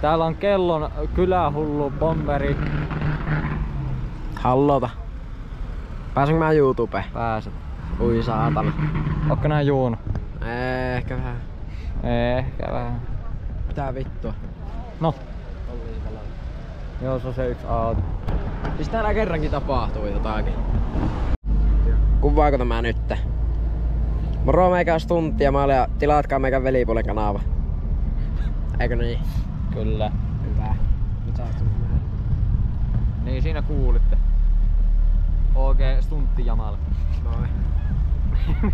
Täällä on Kellon kylähullu bomberi. Hallota. Pääsenkö mä YouTubeen? Pääset. Ui saatana. Ootko nää juonut? Ehkä vähän. Ehkä vähän. Mitä vittua? No. Joo, se on se yksi auto. Siis täällä kerrankin tapahtuu jotakin. Kuvaako tämä nyt? Moro meikäs tuntia maalle ja tilaatkaa meikän velipuolen kanava. Eikö niin? Kyllä. Hyvä. Nyt saa Niin siinä kuulitte. OG Stuntti Jamal. Noin.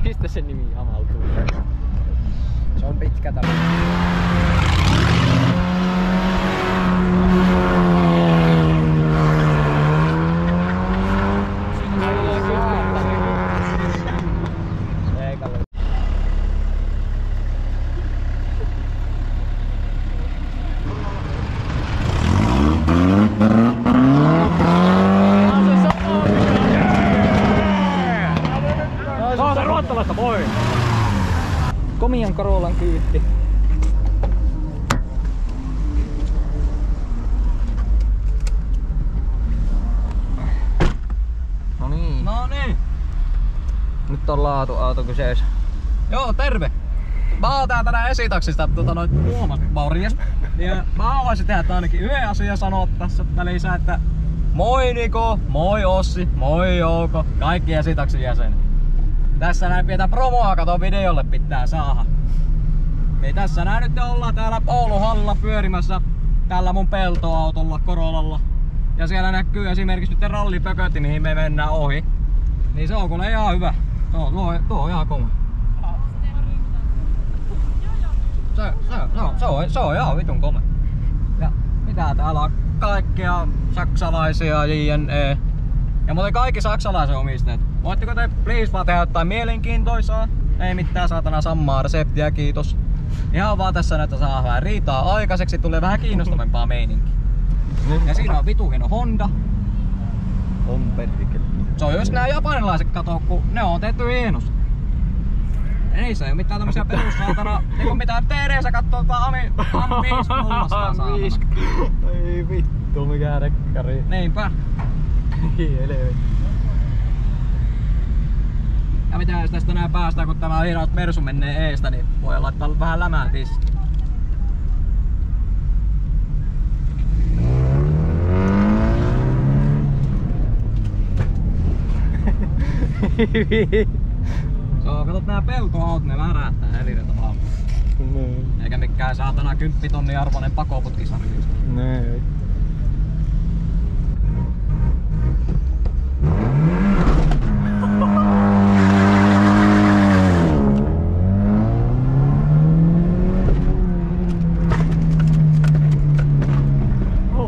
Mistä se nimi Jamal tulee? Se on pitkä tämä. Komian Corolan kyytti. No niin. Nyt on laatuauto kyseessä. Joo, terve! Mä oon tää tänään esitaksista morjes. Ja mä haluaisin tehdä ainakin yhden asian sanoa tässä välissä, että moi Niko, moi Ossi, moi Jouko, kaikki esitaksin jäsenet. Tässä näin pientä promoa kato videolle pitää saada. Niin tässä näin nyt ollaan täällä Oulun hallilla pyörimässä tällä mun peltoautolla, Corolalla. Ja siellä näkyy esimerkiksi nyt rallipökötti, mihin me mennään ohi. Niin se on kuule ihan hyvä. Tuo on ihan kova. Se on ihan vitun kome. Ja mitä täällä on kaikkea saksalaisia JNE. Ja muuten kaikki saksalaisen omistajat. Voitteko te please vaan tehdä jotain mielenkiintoisaa? Ei mitään saatana samaa reseptiä, kiitos. Ihan vaan tässä näitä saa vähän riitaa aikaiseksi, tulee vähän kiinnostavampaa meininkiä. Ja siinä on vitu hieno Honda. Se on just nää japanilaiset kato, kun ne on tehty hienosti. Niissä ei oo mitään tämmösiä perussaatana, niinku mitä TD:ssä kattoo Ami 50 saatana. Ei vittu, mikä rekkari. Niinpä. Ja mitä jos tästä nää päästään, kun tämä hidas Mersu menee eestä, niin voi laittaa vähän lämää tissiin. Katot nää peltoaut, ne värähtää eri tavalla. Eikä mikään saatana 10 tonnin arvoinen pakoputkisarja. Nee.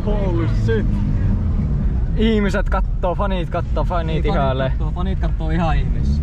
Holy shit! Ihmiset kattoo, fanit ihailee. Fanit kattoo ihan ihmeessä.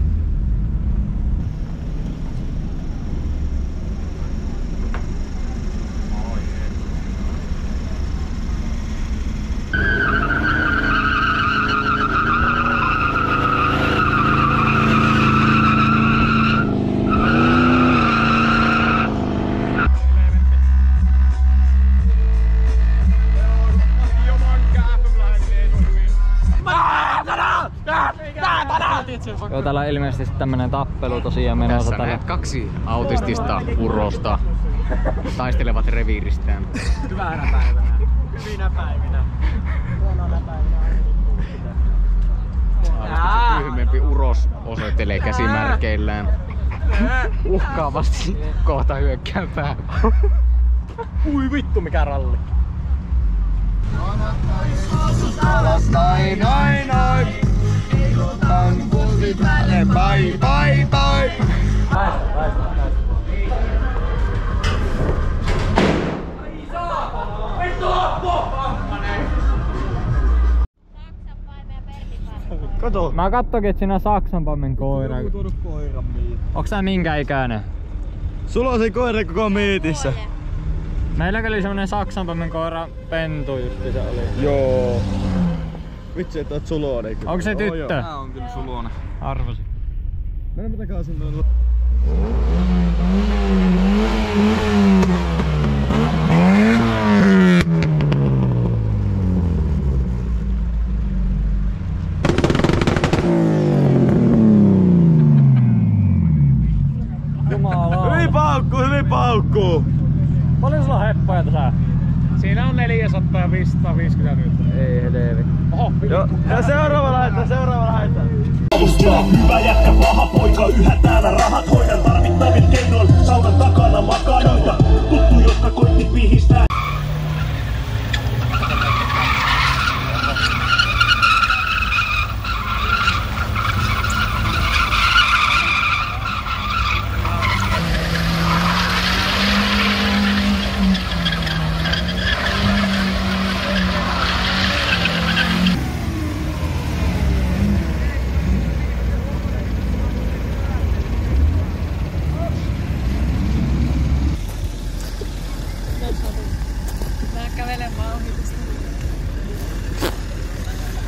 Joo, täällä on ilmeisesti tämmönen tappelu tosiaan menossa. Tässä näet 2 autistista urosta taistelevat reviiristään. Hyvänä päivänä. Hyvinä päivinä. Huonona päivinä. Aivan tyhmempi uros osoittelee käsimärkeillään. Uhkaavasti kohta hyökkääpää. Ui vittu mikä ralli. Noin. Liikutaan pultit päälle, bye. Päästä. Kato. Mä katsoin, että siinä on Saksanpammen koira. Onks tää minkä ikäinen? Sulla on se koira koko miitissä. Meillä oli semmonen Saksanpammen koira pentu justi se oli. Joo. Vitsi, että oot suloinen. Onko se tyttö? Tää on kyllä suloinen. Arvasin. Mennäänpä takaisin noin. Jumala. Hyvin paukkuu! Paljon sulla on heppoja tässä? Siinä on 400-550 nyt. Ei helvetti. Oho, Ja seuraava lähetä. Hyvä jätkä, paha poika, yhä täällä rahat hoidan tarvittavin keinoin. Saunan takana makaa noita tuttu, jotka koitti pihistää.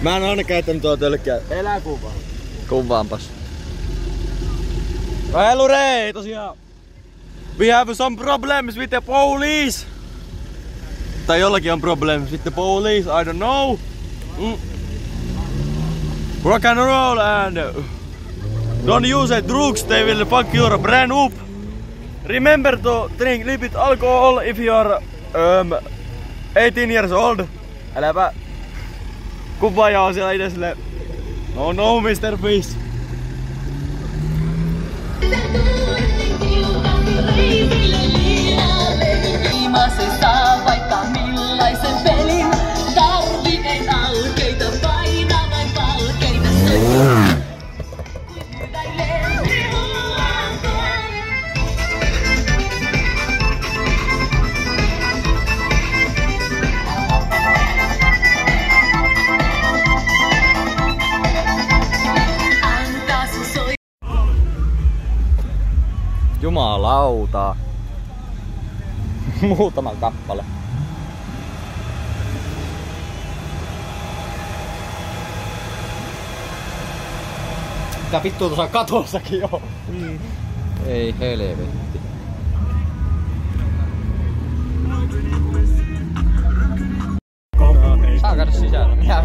Mä en aina käyttänyt tuo tölkkää. Elää kuvaa. Kuvaanpas. Hello Ray, tosiaan. We have some problems with the police. Tai jollakin on problems with the police, I don't know. Rock and roll and don't use drugs, they will fuck your brain up. Remember to drink little bit alcohol if you are 18 years old. Äläpä kuvaaja on siellä itse silleen, no Mr. Fish. Se saa vaikka millaisen pelin, tarvi ei alkeita, paina vain palkeita. Jumalauta. Muutama kappale. Mitä vittua tuossa katossakin on? Ei helvetti. Saa käydä sisällä. Mikä?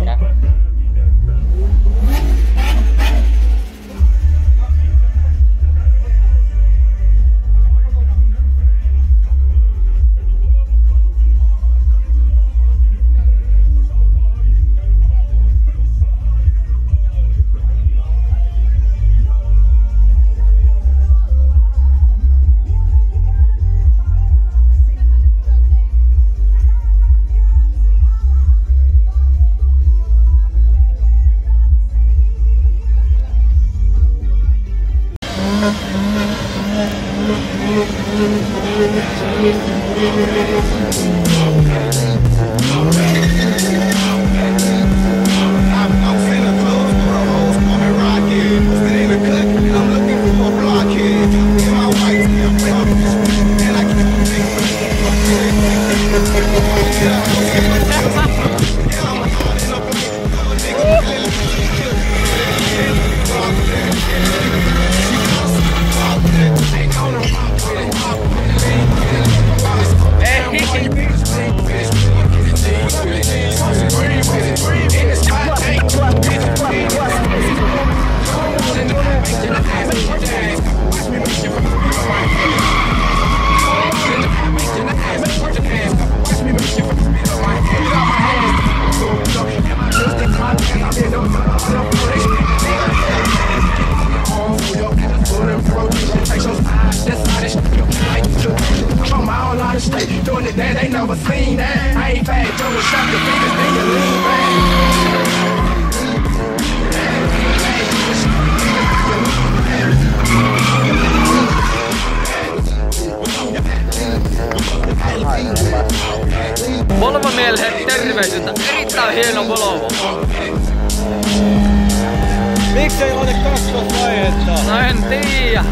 Volvo-miehelle terveiset, erittäin hieno Volvo. Miksei ole kakkosvaihetta? No en tiiä.